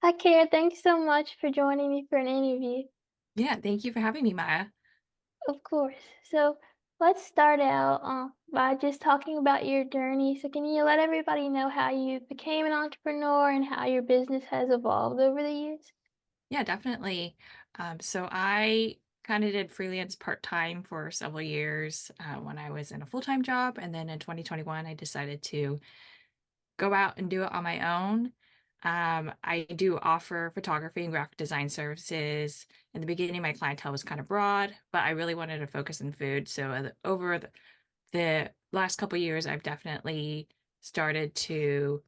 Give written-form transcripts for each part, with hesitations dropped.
Hi, Kara. Thanks so much for joining me for an interview. Yeah, thank you for having me, Maya. Of course. So let's start out by just talking about your journey. So can you let everybody know how you became an entrepreneur and how your business has evolved over the years? Yeah, definitely. So I kind of did freelance part-time for several years when I was in a full-time job. And then in 2021, I decided to go out and do it on my own. I do offer photography and graphic design services. In the beginning, my clientele was kind of broad, but I really wanted to focus on food. So over the last couple years, I've definitely started to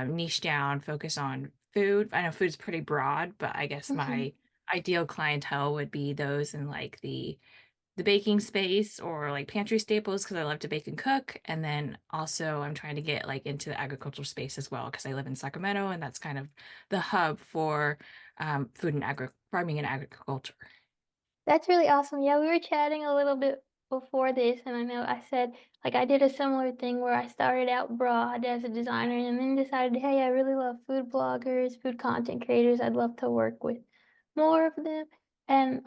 niche down, focus on food. I know food's pretty broad, but I guess Hmm. my ideal clientele would be those in like the baking space or like pantry staples because I love to bake and cook. And then also I'm trying to get like into the agricultural space as well because I live in Sacramento and that's kind of the hub for food and agri farming and agriculture. That's really awesome. Yeah, we were chatting a little bit before this, and I know I said, like, I did a similar thing where I started out broad as a designer and then decided, hey, I really love food bloggers, food content creators. I'd love to work with more of them. And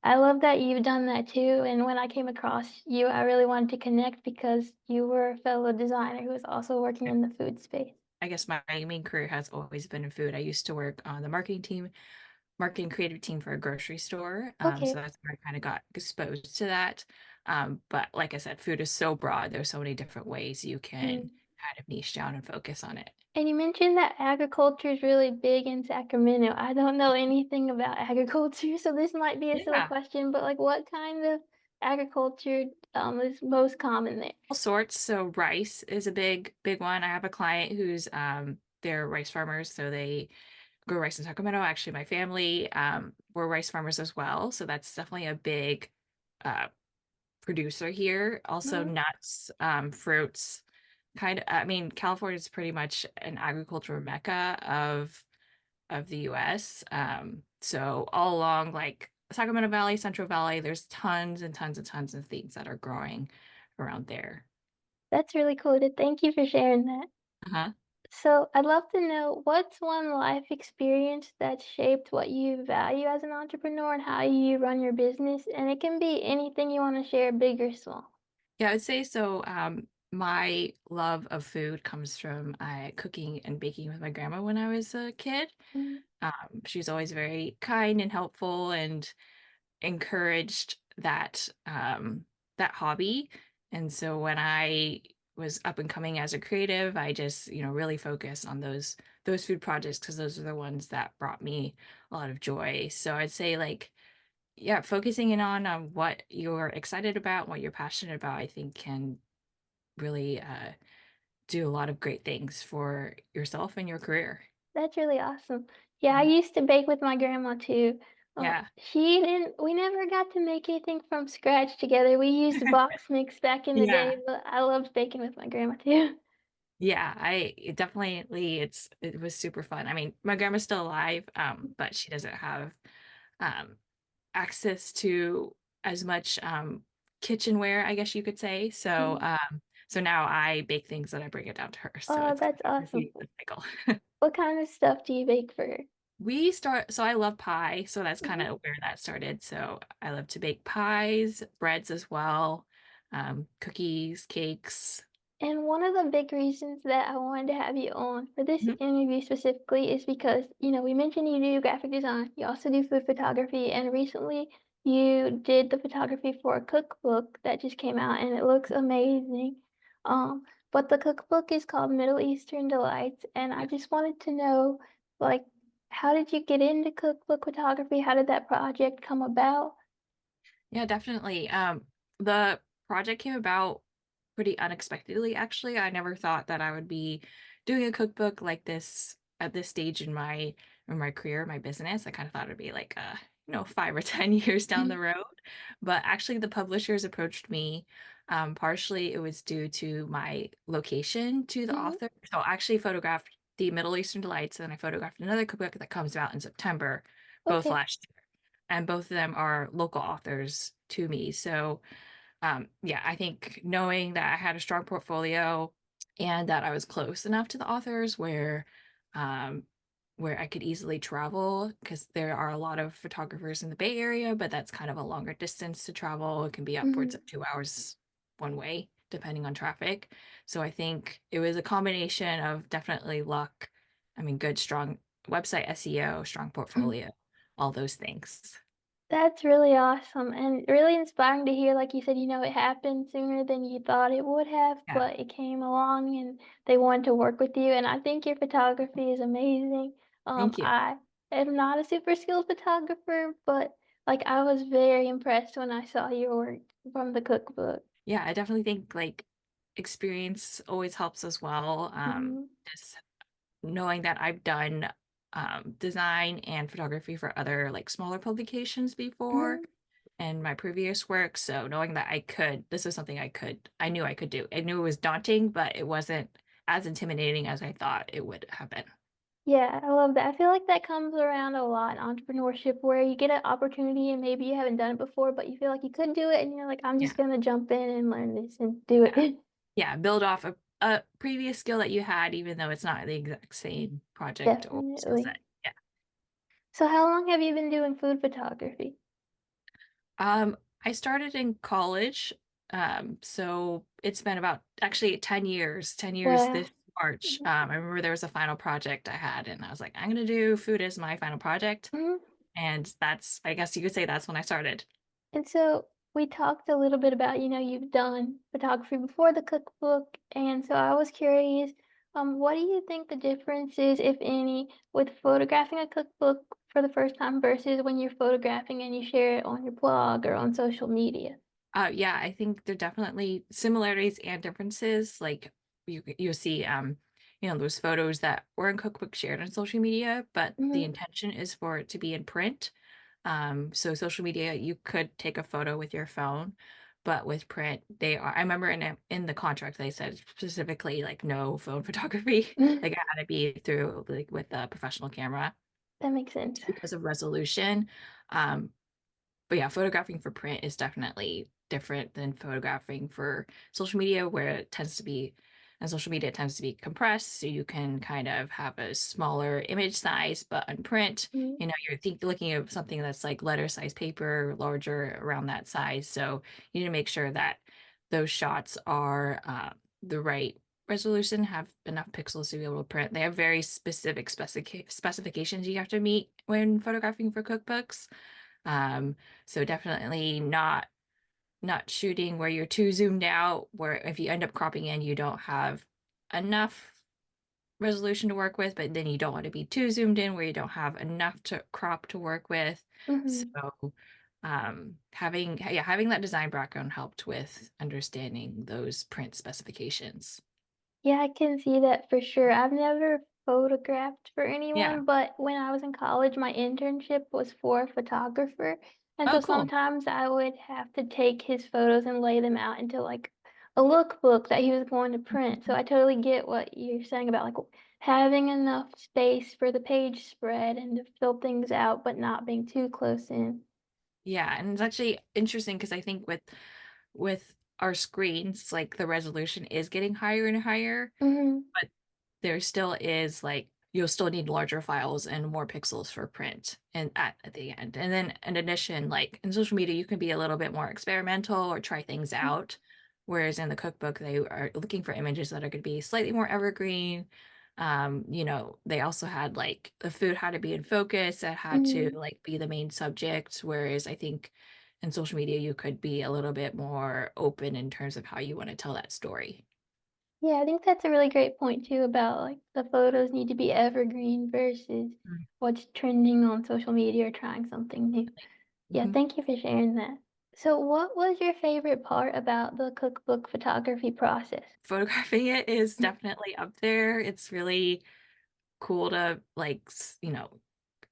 I love that you've done that too. And when I came across you, I really wanted to connect because you were a fellow designer who was also working in the food space. I guess my main career has always been in food. I used to work on the marketing creative team for a grocery store. So Okay. that's where I kind of got exposed to that. But like I said, food is so broad. There's so many different ways you can Mm. kind of niche down and focus on it. And you mentioned that agriculture is really big in Sacramento. I don't know anything about agriculture, so this might be a silly Yeah, question, but like what kind of agriculture is most common there? all sorts. So rice is a big one. I have a client who's they're rice farmers, so they grow rice in Sacramento. Actually, my family were rice farmers as well, so that's definitely a big uh producer here. Also Mhm. nuts, fruits. Kind of, I mean, California is pretty much an agricultural mecca of the US. So all along like Sacramento Valley, Central Valley, there's tons and tons and tons of things that are growing around there. That's really cool. Thank you for sharing that. Uh-huh. So I'd love to know what's one life experience that shaped what you value as an entrepreneur and how you run your business, and it can be anything you want to share, big or small. Yeah, I'd say so. My love of food comes from cooking and baking with my grandma when I was a kid. Mm. She was always very kind and helpful and encouraged that hobby. And so when I was up and coming as a creative, I just, really focused on those food projects because those are the ones that brought me a lot of joy. So I'd say like, yeah, focusing in on what you're excited about, what you're passionate about, I think can really do a lot of great things for yourself and your career. That's really awesome. Yeah, I Mhm. used to bake with my grandma too. Yeah. She didn't, we never got to make anything from scratch together. We used box mix back in the Yeah. day, but I loved baking with my grandma too. Yeah, it definitely it was super fun. I mean, my grandma's still alive, but she doesn't have um access to as much kitchenware, I guess you could say. So Mhm. so now I bake things and I bring it down to her. So Oh, it's kind that's of awesome. repeating the cycle. What kind of stuff do you bake for her? So I love pie, so that's kind Mhm. of where that started. So I love to bake pies, breads as well, cookies, cakes. And one of the big reasons that I wanted to have you on for this Mhm. interview specifically is because, we mentioned you do graphic design, you also do food photography, and recently you did the photography for a cookbook that just came out and it looks amazing. But the cookbook is called Middle Eastern Delights, and I just wanted to know, like, how did you get into cookbook photography? How did that project come about? Yeah, definitely. The project came about pretty unexpectedly, actually. I never thought that I would be doing a cookbook like this at this stage in my career, my business. I kind of thought it'd be like 5 or 10 years down the Mhm. road. But actually the publishers approached me. Partially it was due to my location to the Mhm. author. So I actually photographed the Middle Eastern Delights and I photographed another cookbook that comes out in September, both Okay. last year, and both of them are local authors to me. So, yeah, I think knowing that I had a strong portfolio and that I was close enough to the authors where, um, where I could easily travel because there are a lot of photographers in the Bay Area, but that's kind of a longer distance to travel. It can be upwards Mhm. of 2 hours one way, depending on traffic. So I think it was a combination of definitely luck. I mean, good, strong website SEO, strong portfolio, all those things. That's really awesome and really inspiring to hear, like you said, it happened sooner than you thought it would have, Yeah. but it came along and they wanted to work with you. And I think your photography is amazing. Thank you. I am not a super skilled photographer, but like I was very impressed when I saw your work from the cookbook. Yeah, I definitely think like experience always helps as well. Mhm. Just knowing that I've done design and photography for other like smaller publications before Mhm. and my previous work. So knowing that this was something I knew I could do. I knew it was daunting, but it wasn't as intimidating as I thought it would have been. Yeah, I love that. I feel like that comes around a lot in entrepreneurship where you get an opportunity and maybe you haven't done it before, but you feel like you could do it and you're like, I'm Yeah. just gonna jump in and learn this and do Yeah. it. Yeah. Build off a previous skill that you had, even though it's not the exact same project or skill Definitely. set. Yeah. So how long have you been doing food photography? I started in college. So it's been about actually 10 years, 10 years Wow. this March. I remember there was a final project I had, and I was like, I'm gonna do food as my final project. Mhm. And I guess you could say that's when I started. And so we talked a little bit about, you've done photography before the cookbook, and so I was curious, what do you think the difference is, if any, with photographing a cookbook for the first time versus when you're photographing and you share it on your blog or on social media? Yeah, I think there are definitely similarities and differences. Like you'll see, those photos that were in Cookbook shared on social media, but the Mhm, intention is for it to be in print. So social media, you could take a photo with your phone, but with print, I remember in the contract they said specifically like no phone photography. mhm. Like it had to be through like with a professional camera That makes sense. because of resolution. Um, but yeah, photographing for print is definitely different than photographing for social media, where it tends to be, and social media tends to be compressed, so you can kind of have a smaller image size. But on print, Mhm, looking at something that's like letter size paper, larger around that size. So you need to make sure that those shots are the right resolution, have enough pixels to be able to print. They have very specific specifications you have to meet when photographing for cookbooks. Um, so definitely not shooting where you're too zoomed out, where if you end up cropping in, you don't have enough resolution to work with, but then you don't want to be too zoomed in where you don't have enough to crop to work with. So mhm. having that design background helped with understanding those print specifications. Yeah, I can see that for sure. I've never photographed for Yeah. anyone, but when I was in college, my internship was for a photographer. And Oh, so cool. sometimes I would have to take his photos and lay them out into like a lookbook that he was going to print. So I totally get what you're saying about like having enough space for the page spread and to fill things out, but not being too close in. Yeah, and it's actually interesting because I think with our screens, like the resolution is getting higher and higher, Hmm. but there still is like you'll still need larger files and more pixels for print and at the end. And then in addition, like in social media, you can be a little bit more experimental or try things out. Whereas in the cookbook, they are looking for images that are going to be slightly more evergreen. They also had like the food had to be in focus, it had to Hmm. like be the main subject. Whereas I think in social media, you could be a little bit more open in terms of how you want to tell that story. Yeah, I think that's a really great point too about like the photos need to be evergreen versus what's trending on social media or trying something new. Yeah, Mhm. thank you for sharing that. So, what was your favorite part about the cookbook photography process? Photographing it is definitely up there. It's really cool to like,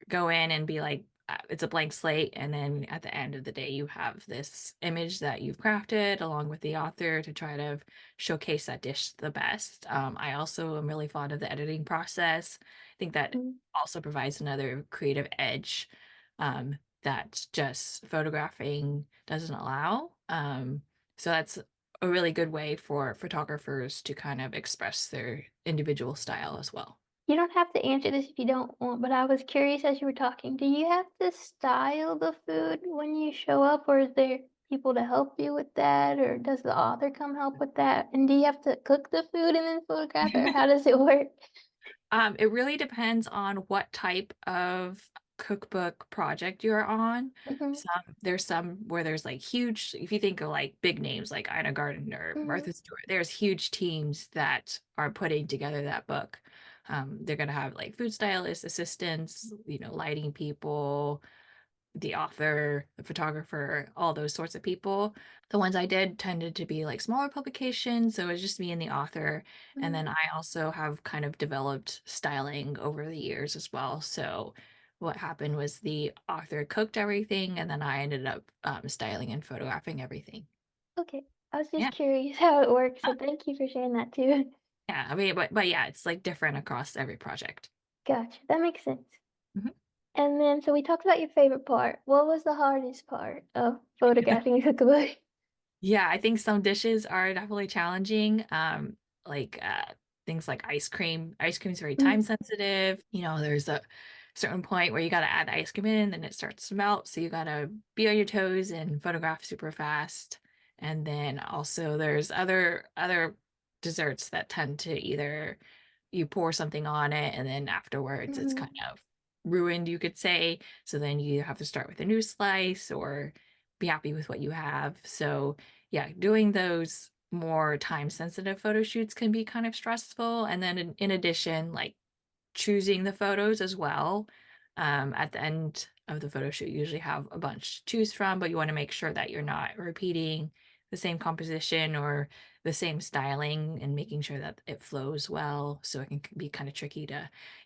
go in and be like, it's a blank slate. And then at the end of the day, you have this image that you've crafted along with the author to try to showcase that dish the best. I also am really fond of the editing process. I think that Mm. also provides another creative edge that just photographing doesn't allow. So that's a really good way for photographers to kind of express their individual style as well. You don't have to answer this if you don't want, but I was curious as you were talking. Do you have to style the food when you show up, or is there people to help you with that, or does the author come help with that? And do you have to cook the food and then photograph it, or how does it work? It really depends on what type of cookbook project you're on. Mhm, There's some where there's like huge, if you think of like big names like Ina Garten or mhm, Martha Stewart, there's huge teams that are putting together that book. They're gonna have like food stylist assistants, lighting people, the author, the photographer, all those sorts of people. The ones I did tended to be like smaller publications, so it was just me and the author. And mhm. then I also have kind of developed styling over the years as well. So what happened was the author cooked everything, and then I ended up styling and photographing everything. Okay. I was just Yeah. curious how it works, Uh, so thank you for sharing that too. Yeah, I mean, but yeah, it's like different across every project. Gotcha, that makes sense. Mhm. And then, so we talked about your favorite part. What was the hardest part of photographing a cookbook? Yeah, I think some dishes are definitely challenging. Like things like ice cream. Ice cream is very time Mm, sensitive. There's a certain point where you got to add the ice cream in, then it starts to melt. So you got to be on your toes and photograph super fast. And then also there's other desserts that tend to either you pour something on it and then afterwards it's kind mhm, of ruined, you could say. So then you have to start with a new slice or be happy with what you have. So yeah, doing those more time sensitive photo shoots can be kind of stressful. And then in addition, like choosing the photos as well. At the end of the photo shoot, you usually have a bunch to choose from, but you want to make sure that you're not repeating the same composition or the same styling and making sure that it flows well. So it can be kind of tricky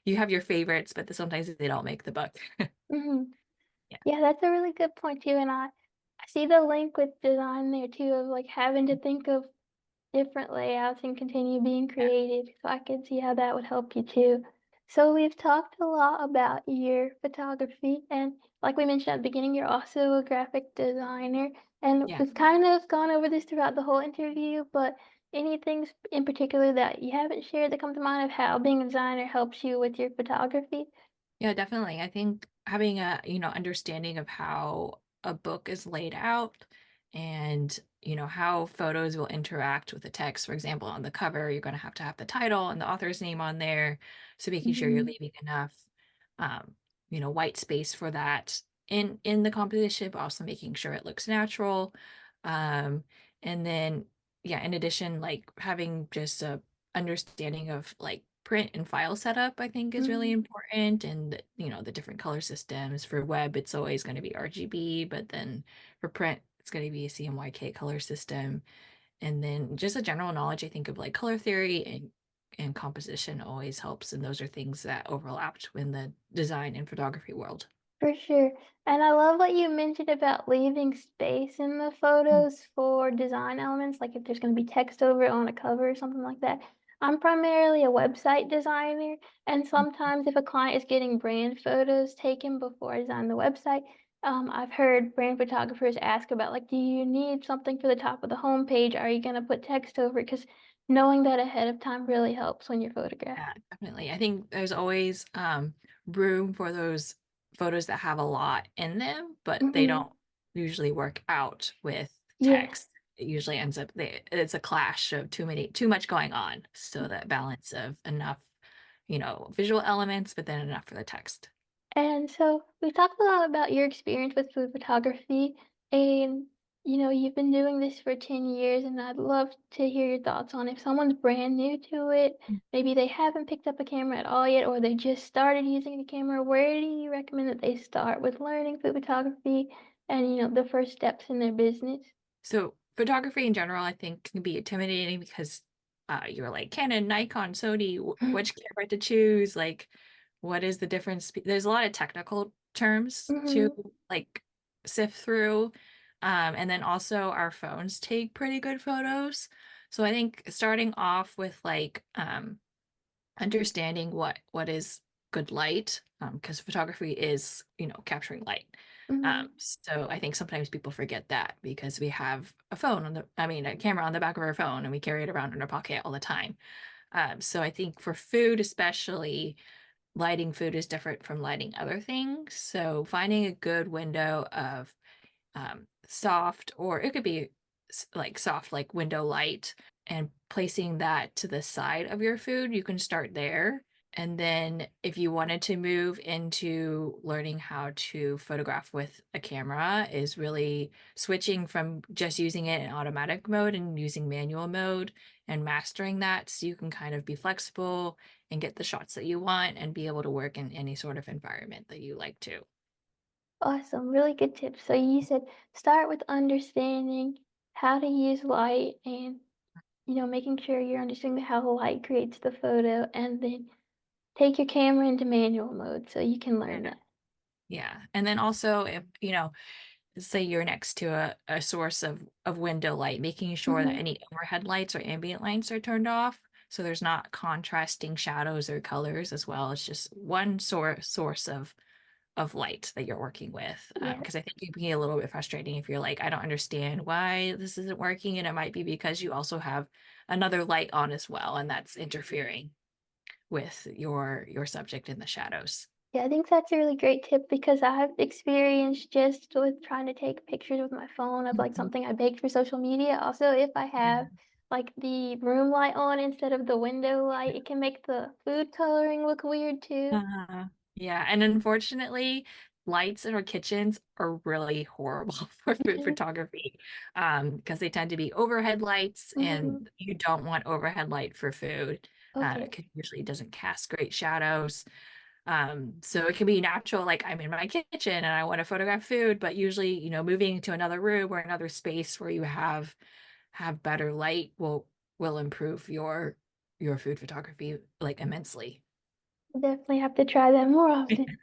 you have your favorites, but sometimes they don't make the book. mhm. Yeah. Yeah, that's a really good point too, and I see the link with design there too of, like, having to think of different layouts and continue being Yeah. creative, so I can see how that would help you too. So we've talked a lot about your photography, and like we mentioned at the beginning, you're also a graphic designer, and Yeah. we've kind of gone over this throughout the whole interview, but anything in particular that you haven't shared that come to mind of how being a designer helps you with your photography? Yeah, definitely. I think having a, understanding of how a book is laid out and, how photos will interact with the text. For example, on the cover, you're going to have the title and the author's name on there. So making sure you're Mhm, leaving enough, um, white space for that in the composition, but also making sure it looks natural. Um, and then, yeah, in addition, like having just a understanding of like print and file setup, I think is really mhm. important. And, the different color systems for web, it's always going to be RGB, but then for print, it's going to be a CMYK color system. And then just a general knowledge, I think, of like color theory and composition always helps. And those are things that overlapped in the design and photography world. For sure. And I love what you mentioned about leaving space in the Mm, photos for design elements, like if there's going to be text over it on a cover or something like that. I'm primarily a website designer, and mm. sometimes if a client is getting brand photos taken before I design the website, I've heard brand photographers ask about, like, do you need something for the top of the homepage? Are you going to put text over it? Because knowing that ahead of time really helps when you're Yeah, photographing. definitely. I think there's always room for those photos that have a lot in them, but they Hmm. don't usually work out with Yeah. text. It usually ends up it's a clash of too much going on. So that balance of enough, visual elements, but then enough for the text. And so we talked a lot about your experience with food photography, and you've been doing this for 10 years, and I'd love to hear your thoughts on if someone's brand new to it, maybe they haven't picked up a camera at all yet, or they just started using a camera. Where do you recommend that they start with learning food photography and, the first steps in their business? So photography in general, I think, can be intimidating because you're like Canon, Nikon, Sony, which camera to choose, like what is the difference? There's a lot of technical terms to Mhm, like sift through. And then also our phones take pretty good photos. So I think starting off with like understanding what is good light, because photography is, capturing light. mhm, So I think sometimes people forget that because we have a phone a camera on the back of our phone and we carry it around in our pocket all the time. So I think for food, especially, lighting food is different from lighting other things. So finding a good window of soft, or it could be like soft, like window light, and placing that to the side of your food. You can start there. And then if you wanted to move into learning how to photograph with a camera, is really switching from just using it in automatic mode and using manual mode and mastering that so you can kind of be flexible and get the shots that you want and be able to work in any sort of environment that you like to. Awesome, really good tips. So you said start with understanding how to use light and, making sure you're understanding how the light creates the photo, and then take your camera into manual mode so you can learn that. Yeah. And then also, if, say you're next to a source of window light, making sure that Mhm. any overhead lights or ambient lights are turned off. So there's not contrasting shadows or colors as well. It's just one source of light that you're working with. Yeah, Because I think it can be a little bit frustrating if you're like, I don't understand why this isn't working. And it might be because you also have another light on as well, and that's interfering with your subject in the shadows. yeah, I think that's a really great tip because I've experienced just with trying to take pictures with my phone of like Mhm. something I baked for social media. Also, if I have like the room light on instead of the window light, it can make the food coloring look weird too. Yeah, and unfortunately, lights in our kitchens are really horrible for food Mhm. photography, because they tend to be overhead lights, Mhm. and you don't want overhead light for food, Okay. because usually it doesn't cast great shadows. So it can be natural, like I'm in my kitchen and I want to photograph food, but usually, moving to another room or another space where you have better light will improve your food photography like immensely. Definitely have to try that more often.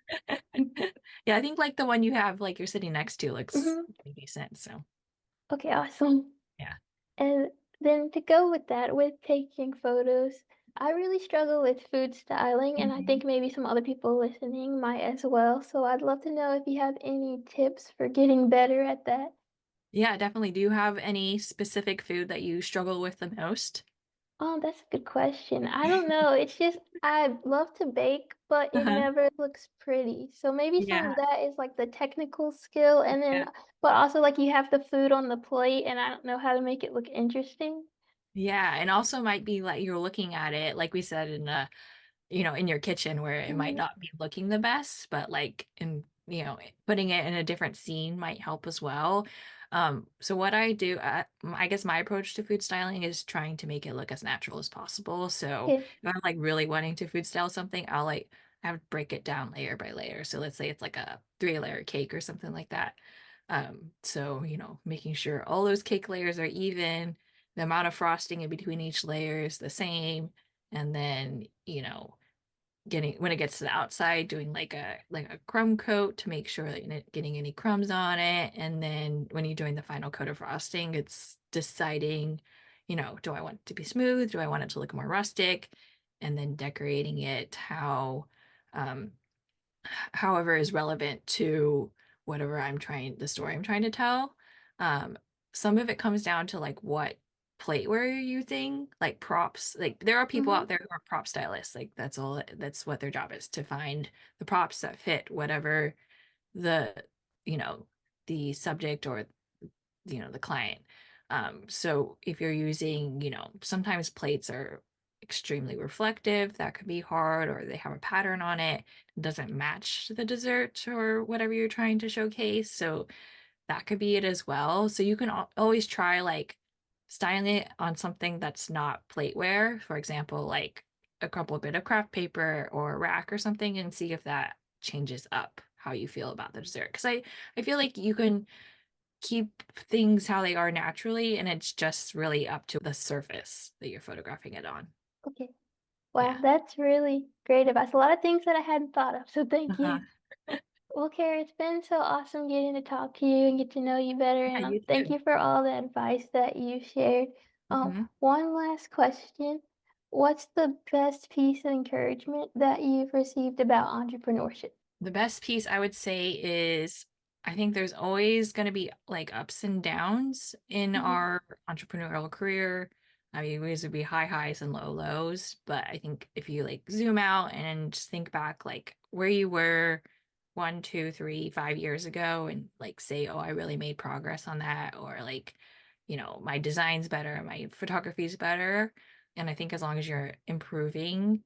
Yeah, I think like the one you have, like you're sitting next to, looks Mhm. pretty decent. So Okay, awesome. yeah. And then to go with that, with taking photos, I really struggle with food styling, and I Mhm. think maybe some other people listening might as well. So I'd love to know if you have any tips for getting better at that. Yeah, definitely. Do you have any specific food that you struggle with the most? Oh, that's a good question. I don't know. It's just I love to bake, but it Uh-huh. never looks pretty. So maybe some Yeah, of that is like the technical skill, and yeah. then, but also like you have the food on the plate, and I don't know how to make it look interesting. Yeah, and also might be like you're looking at it, like we said, in your kitchen where it might Mhm. not be looking the best, but like putting it in a different scene might help as well. So what I do, I guess my approach to food styling is trying to make it look as natural as possible. So Okay. if I'm like really wanting to food style something, I'll like I would break it down layer by layer. So let's say it's like a 3-layer cake or something like that. So making sure all those cake layers are even, the amount of frosting in between each layer is the same, and then getting, when it gets to the outside, doing like a crumb coat to make sure that you're not getting any crumbs on it. And then when you're doing the final coat of frosting, it's deciding, do I want it to be smooth, do I want it to look more rustic, and then decorating it um however is relevant to whatever the story I'm trying to tell. Um, some of it comes down to like what plateware you're using, like props. Like there are people Mhm. out there who are prop stylists. Like that's what their job is, to find the props that fit whatever the, you know, the subject or the client. So if you're using, sometimes plates are extremely reflective, that could be hard, or they have a pattern on it, doesn't match the dessert or whatever you're trying to showcase. So that could be it as well. So you can always try like styling it on something that's not plateware, for example, like a crumpled bit of craft paper or a rack or something, and see if that changes up how you feel about the dessert. Because I feel like you can keep things how they are naturally, and it's just really up to the surface that you're photographing it on. Okay. Wow, Yeah. that's really great advice. A lot of things that I hadn't thought of, so thank Uh-huh. you. Well, Kara, it's been so awesome getting to talk to you and get to know you better, Yeah, and you thank too. you for all the advice that you shared. Mhm. One last question. What's the best piece of encouragement that you've received about entrepreneurship? The best piece I would say is, I think there's always going to be like ups and downs in Mhm. our entrepreneurial career. I mean, these would be high highs and low lows, but I think if you like zoom out and just think back like where you were 1, 2, 3, 5 years ago and like say, oh, I really made progress on that, or like, my design's better, my photography's better. And I think as long as you're improving,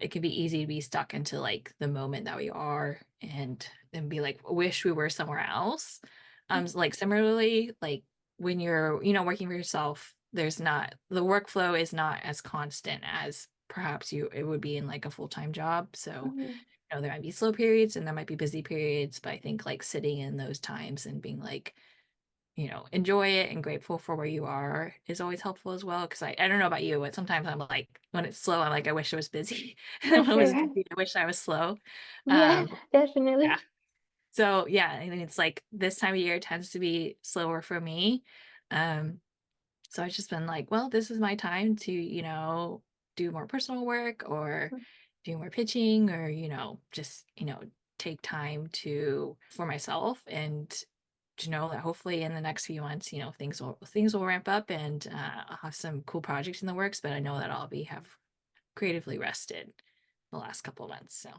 it can be easy to be stuck into like the moment that we are and then be like, wish we were somewhere else. Like similarly, like when you're, working for yourself, there's not the workflow is not as constant as perhaps it would be in like a full-time job. So, Mhm. there might be slow periods and there might be busy periods, but I think like sitting in those times and being like, enjoy it and grateful for where you are is always helpful as well. Cause I don't know about you, but sometimes I'm like, when it's slow, I'm like, I wish it was busy. For And when it was sure. busy, I wish I was slow. Yeah, Um, yeah. definitely. So yeah, I think it's like this time of year tends to be slower for me. Um, so I've just been like, well, this is my time to, do more personal work or do more pitching or, just, take time for myself and to know that hopefully in the next few months, things will ramp up and I'll have some cool projects in the works, but I know that have creatively rested the last couple of months. So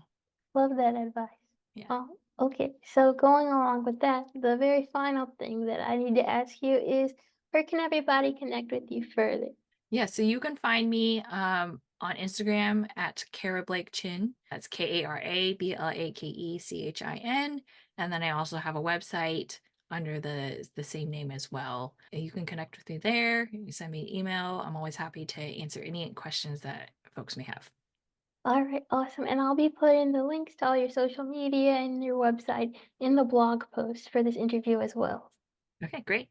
Love that advice. yeah. Okay, so going along with that, the very final thing that I need to ask you is where can everybody connect with you further? Yeah, so you can find me on Instagram at Kara Blake Chin. That's KaraBlakechin. And then I also have a website under the same name as well. And you can connect with me there. You send me an email. I'm always happy to answer any questions that folks may have. All right, awesome. And I'll be putting the links to all your social media and your website in the blog post for this interview as well. Okay, great.